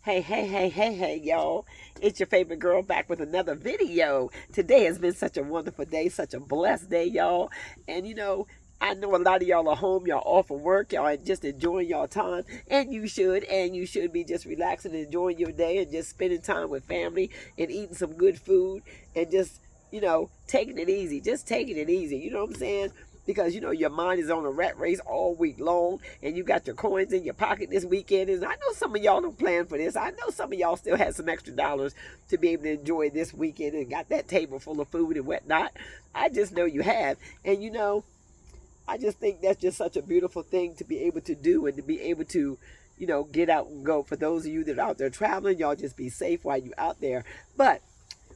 Hey, y'all. It's your favorite girl back with another video. Today has been such a wonderful day, such a blessed day, y'all. And I know a lot of y'all are home, y'all off of work, y'all are just enjoying y'all time. And you should be just relaxing and enjoying your day and just spending time with family and eating some good food and just, taking it easy. Just taking it easy. You know what I'm saying? Because your mind is on a rat race all week long, and you got your coins in your pocket this weekend. And I know some of y'all don't plan for this. I know some of y'all still had some extra dollars to be able to enjoy this weekend and got that table full of food and whatnot. I just know you have. And I just think that's just such a beautiful thing to be able to do and to be able to get out and go. For those of you that are out there traveling, y'all just be safe while you're out there. But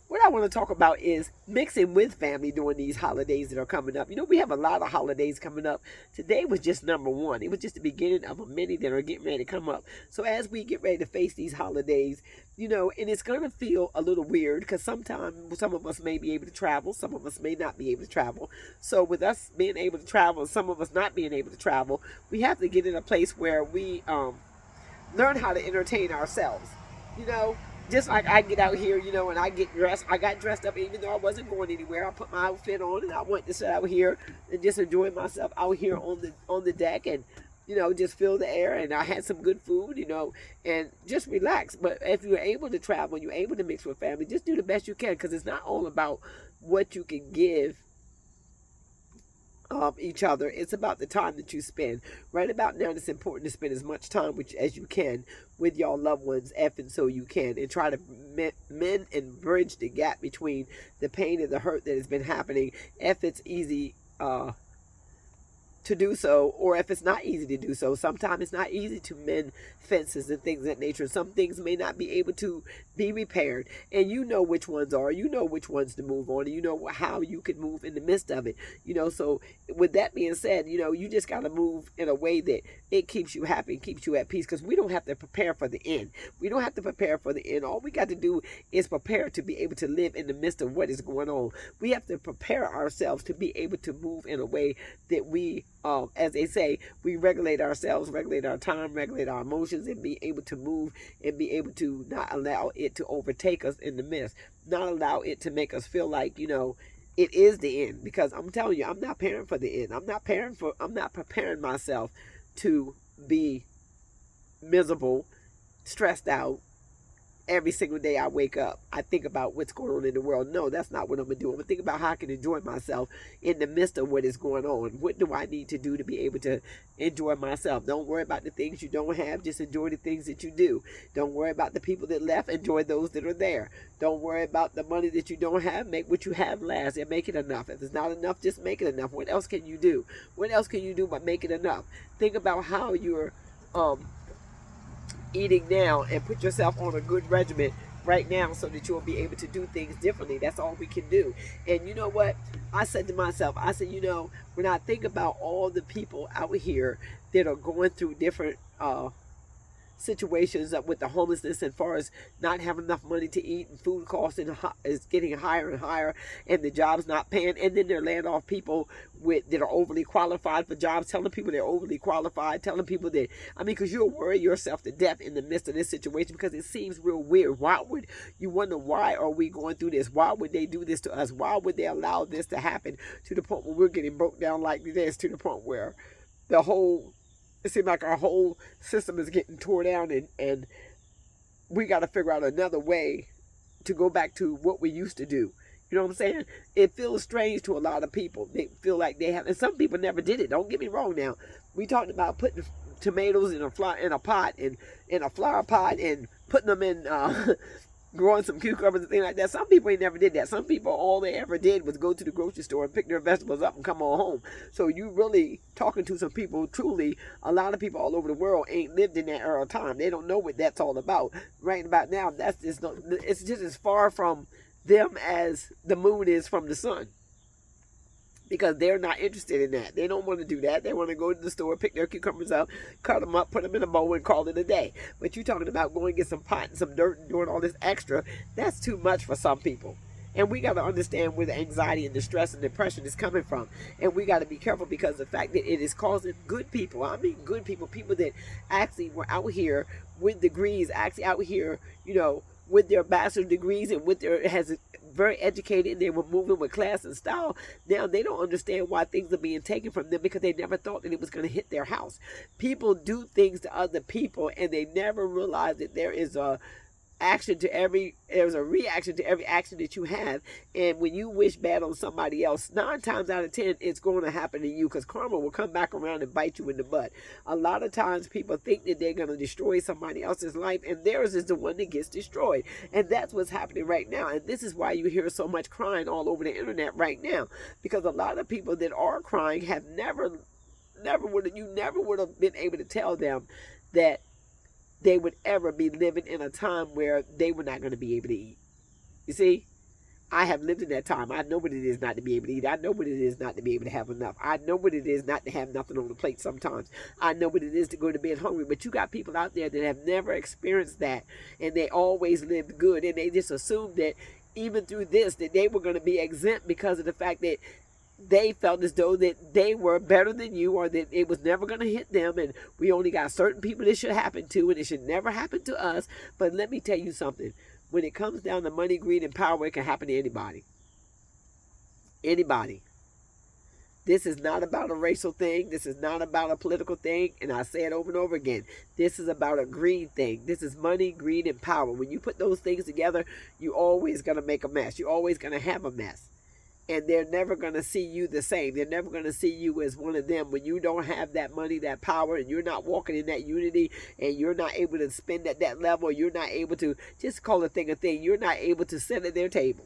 what I want to talk about is mixing with family during these holidays that are coming up. We have a lot of holidays coming up. Today was just number one. It was just the beginning of a many that are getting ready to come up. So as we get ready to face these holidays, and it's going to feel a little weird because sometimes some of us may be able to travel, some of us may not be able to travel. So with us being able to travel and some of us not being able to travel, we have to get in a place where we learn how to entertain ourselves. You know, just like I get out here, and I get dressed. I got dressed up even though I wasn't going anywhere. I put my outfit on and I went to sit out here and just enjoy myself out here on the deck and just feel the air. And I had some good food, and just relax. But if you're able to travel, you're able to mix with family, just do the best you can, because it's not all about what you can give each other. It's about the time that you spend. Right about now, it's important to spend as much time as you can with your loved ones, and so you can, and try to mend and bridge the gap between the pain and the hurt that has been happening, if it's easy to do so, or if it's not easy to do so. Sometimes it's not easy to mend fences and things of that nature. Some things may not be able to be repaired, and you know which ones are. You know which ones to move on, and you know how you can move in the midst of it. So with that being said, you just got to move in a way that it keeps you happy and keeps you at peace, because we don't have to prepare for the end. We don't have to prepare for the end. All we got to do is prepare to be able to live in the midst of what is going on. We have to prepare ourselves to be able to move in a way that we, as they say, we regulate ourselves, regulate our time, regulate our emotions, and be able to move and be able to not allow it to overtake us in the midst, not allow it to make us feel like, it is the end. Because I'm telling you, I'm not preparing for the end. I'm not preparing myself to be miserable, stressed out. Every single day I wake up, I think about what's going on in the world. No, that's not what I'm going to do. I'm going to think about how I can enjoy myself in the midst of what is going on. What do I need to do to be able to enjoy myself? Don't worry about the things you don't have. Just enjoy the things that you do. Don't worry about the people that left. Enjoy those that are there. Don't worry about the money that you don't have. Make what you have last and make it enough. If it's not enough, just make it enough. What else can you do? What else can you do but make it enough? Think about how you're eating now, and put yourself on a good regimen right now so that you'll be able to do things differently. That's all we can do. And you know what? I said to myself, I said, when I think about all the people out here that are going through different situations with the homelessness, and far as not having enough money to eat, and food costs is getting higher and higher, and the jobs not paying, and then they're laying off people that are overly qualified for jobs, telling people they're overly qualified, telling people that, because you'll worry yourself to death in the midst of this situation, because it seems real weird. Why would you wonder, why are we going through this? Why would they do this to us? Why would they allow this to happen, to the point where we're getting broke down like this, to the point where it seems like our whole system is getting tore down, and we got to figure out another way to go back to what we used to do. You know what I'm saying? It feels strange to a lot of people. They feel like they have, and some people never did it. Don't get me wrong now. We talked about putting tomatoes in a pot, and in a flower pot, and putting them in, growing some cucumbers and things like that. Some people ain't never did that. Some people, all they ever did was go to the grocery store and pick their vegetables up and come on home. So you really talking to some people. Truly, a lot of people all over the world ain't lived in that era of time. They don't know what that's all about. Right about now, it's just as far from them as the moon is from the sun. Because they're not interested in that. They don't want to do that. They want to go to the store, pick their cucumbers up, cut them up, put them in a bowl, and call it a day. But you talking about going and get some pot and some dirt and doing all this extra, that's too much for some people. And we got to understand where the anxiety and the stress and depression is coming from. And we got to be careful because the fact that it is causing good people, I mean good people, people that actually were out here with degrees, actually out here, with their bachelor degrees and with their, has very educated, and they were moving with class and style. Now they don't understand why things are being taken from them because they never thought that it was going to hit their house. People do things to other people and they never realize that there's a reaction to every action that you have. And when you wish bad on somebody else, 9 times out of 10 it's going to happen to you, because karma will come back around and bite you in the butt. A lot of times people think that they're going to destroy somebody else's life, and theirs is the one that gets destroyed. And that's what's happening right now. And this is why you hear so much crying all over the internet right now, because a lot of people that are crying have never would have been able to tell them that they would ever be living in a time where they were not going to be able to eat. You see, I have lived in that time. I know what it is not to be able to eat. I know what it is not to be able to have enough. I know what it is not to have nothing on the plate sometimes. I know what it is to go to bed hungry. But you got people out there that have never experienced that, and they always lived good, and they just assumed that even through this, that they were going to be exempt because of the fact that they felt as though that they were better than you, or that it was never going to hit them, and we only got certain people this should happen to, and it should never happen to us. But let me tell you something. When it comes down to money, greed, and power, it can happen to anybody. Anybody. This is not about a racial thing. This is not about a political thing. And I say it over and over again. This is about a greed thing. This is money, greed, and power. When you put those things together, you're always going to make a mess. You're always going to have a mess. And they're never going to see you the same. They're never going to see you as one of them. When you don't have that money, that power, and you're not walking in that unity, and you're not able to spend at that level, you're not able to, just call a thing, you're not able to sit at their table.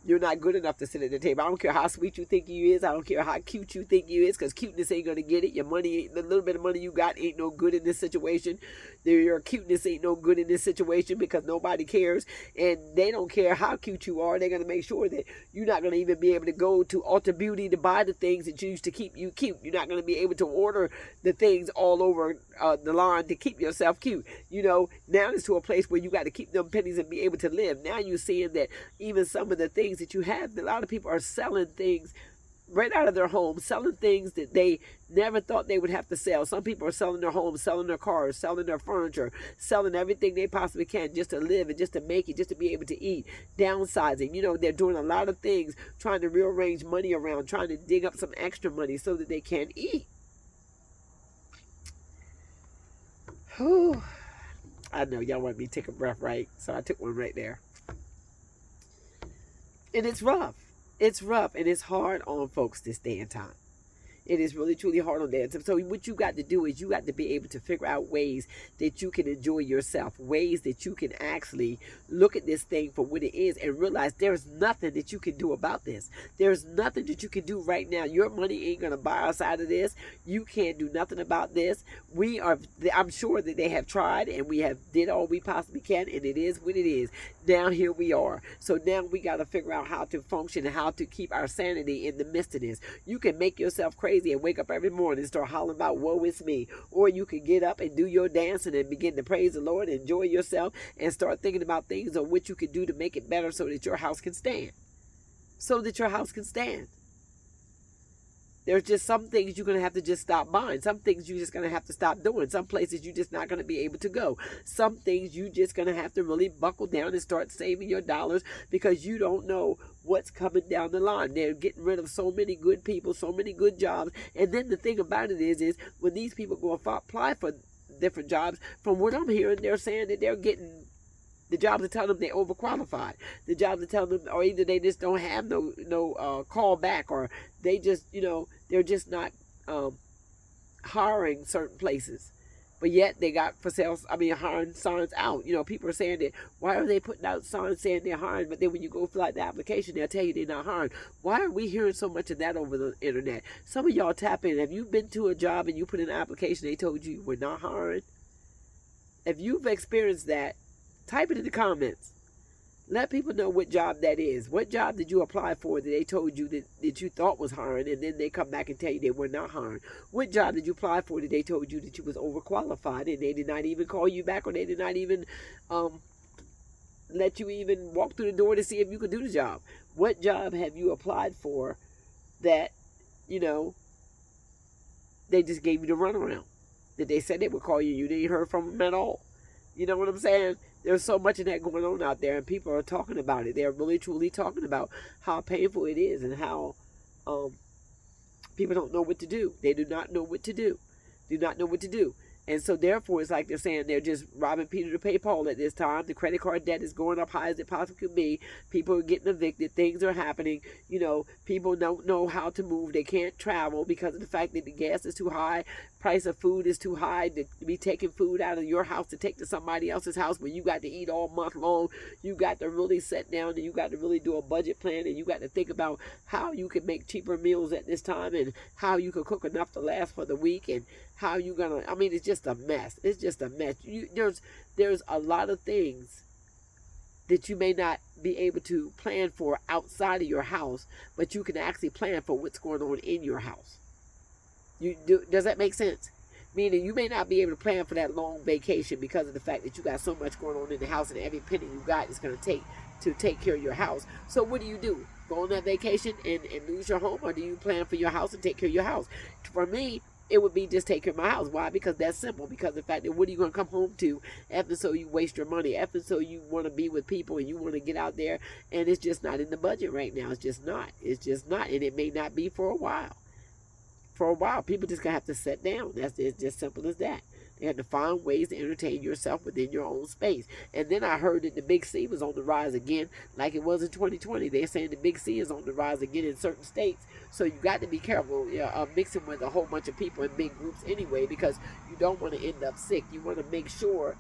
You're not good enough to sit at the table. I don't care how sweet you think you is. I don't care how cute you think you is, because cuteness ain't going to get it. Your money, the little bit of money you got ain't no good in this situation. Your cuteness ain't no good in this situation, because nobody cares. And they don't care how cute you are. They're going to make sure that you're not going to even be able to go to Ulta Beauty to buy the things that used to keep you cute. You're not going to be able to order the things all over the line to keep yourself cute. Now it's to a place where you got to keep them pennies and be able to live. Now you're seeing that even some of the things that you have, a lot of people are selling things right out of their homes, selling things that they never thought they would have to sell. Some people are selling their homes, selling their cars, selling their furniture, selling everything they possibly can just to live and just to make it, just to be able to eat, downsizing. They're doing a lot of things, trying to rearrange money around, trying to dig up some extra money so that they can eat. Whew. I know y'all want me to take a breath, right? So I took one right there. And it's rough. It's rough, and it's hard on folks this day and time. It is really, truly hard on that. So what you got to do is you got to be able to figure out ways that you can enjoy yourself, ways that you can actually look at this thing for what it is and realize there's nothing that you can do about this. There's nothing that you can do right now. Your money ain't going to buy us out of this. You can't do nothing about this. I'm sure that they have tried, and we have did all we possibly can, and it is what it is. Now here we are. So now we got to figure out how to function and how to keep our sanity in the midst of this. You can make yourself crazy and wake up every morning and start hollering about woe is me, or you can get up and do your dancing and begin to praise the Lord and enjoy yourself and start thinking about things on what you can do to make it better so that your house can stand. There's just some things you're going to have to just stop buying. Some things you're just going to have to stop doing. Some places you're just not going to be able to go. Some things you're just going to have to really buckle down and start saving your dollars, because you don't know what's coming down the line. They're getting rid of so many good people, so many good jobs. And then the thing about it is when these people go apply for different jobs, from what I'm hearing, they're saying that they're getting the jobs are telling them they're overqualified. The jobs are telling them, or either they just don't have no call back, or they just, they're just not hiring certain places. But yet they got hiring signs out. People are saying that, why are they putting out signs saying they're hiring, but then when you go fill out the application, they'll tell you they're not hiring. Why are we hearing so much of that over the internet? Some of y'all tap in. Have you been to a job and you put in an application, they told you we're not hiring? If you've experienced that, type it in the comments. Let people know what job that is. What job did you apply for that they told you that you thought was hiring, and then they come back and tell you they were not hiring? What job did you apply for that they told you that you was overqualified, and they did not even call you back, or they did not even let you even walk through the door to see if you could do the job. What job have you applied for that, you know, they just gave you the runaround? That they said they would call you, you didn't hear from them at all. You know what I'm saying? There's so much of that going on out there, and people are talking about it. They're really truly talking about how painful it is and how people don't know what to do. They do not know what to do. Do not know what to do. And so therefore, it's like they're saying they're just robbing Peter to pay Paul at this time. The credit card debt is going up high as it possibly could be. People are getting evicted. Things are happening. You know, people don't know how to move. They can't travel because of the fact that the gas is too high. Price of food is too high to be taking food out of your house to take to somebody else's house when you got to eat all month long. You got to really sit down and you got to really do a budget plan, and you got to think about how you can make cheaper meals at this time and how you can cook enough to last for the week, and how you gonna, I mean, it's just a mess. It's just a mess. There's a lot of things that you may not be able to plan for outside of your house, but you can actually plan for what's going on in your house. Does that make sense? Meaning you may not be able to plan for that long vacation because of the fact that you got so much going on in the house, and every penny you got is going to take care of your house. So what do? Go on that vacation and lose your home, or do you plan for your house and take care of your house? For me, it would be just take care of my house. Why? Because that's simple. Because of the fact that what are you going to come home to after so you waste your money, after so you want to be with people and you want to get out there, and it's just not in the budget right now. It's just not. It's just not. And it may not be for a while. For a while, people just going to have to sit down. It's just simple as that. They have to find ways to entertain yourself within your own space. And then I heard that the Big C was on the rise again, like it was in 2020. They're saying the Big C is on the rise again in certain states. So you got to be careful mixing with a whole bunch of people in big groups anyway, because you don't want to end up sick. You want to make sure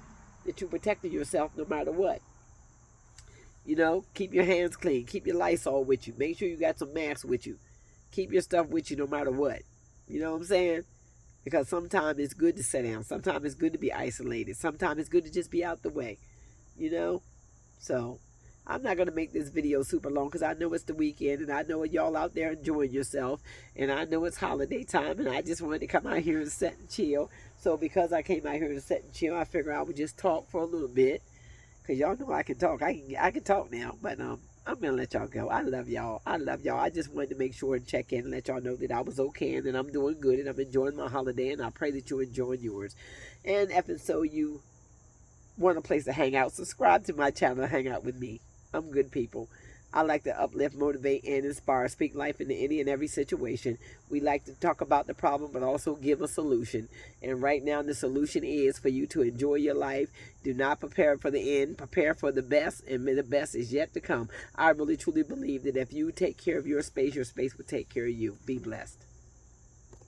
that you're protecting yourself no matter what. You know, keep your hands clean. Keep your Lysol with you. Make sure you got some masks with you. Keep your stuff with you no matter what. You know what I'm saying? Because sometimes it's good to sit down. Sometimes it's good to be isolated. Sometimes it's good to just be out the way. You know? So, I'm not going to make this video super long because I know it's the weekend and I know y'all out there enjoying yourself. And I know it's holiday time and I just wanted to come out here and sit and chill. So, because I came out here and sit and chill, I figured I would just talk for a little bit. Because y'all know I can talk. I can talk now. But, I'm going to let y'all go. I love y'all. I love y'all. I just wanted to make sure and check in and let y'all know that I was okay and that I'm doing good and I'm enjoying my holiday, and I pray that you're enjoying yours. And if and so you want a place to hang out, subscribe to my channel and hang out with me. I'm good people. I like to uplift, motivate, and inspire, speak life into any and every situation. We like to talk about the problem, but also give a solution. And right now, the solution is for you to enjoy your life. Do not prepare for the end. Prepare for the best, and the best is yet to come. I really, truly believe that if you take care of your space will take care of you. Be blessed.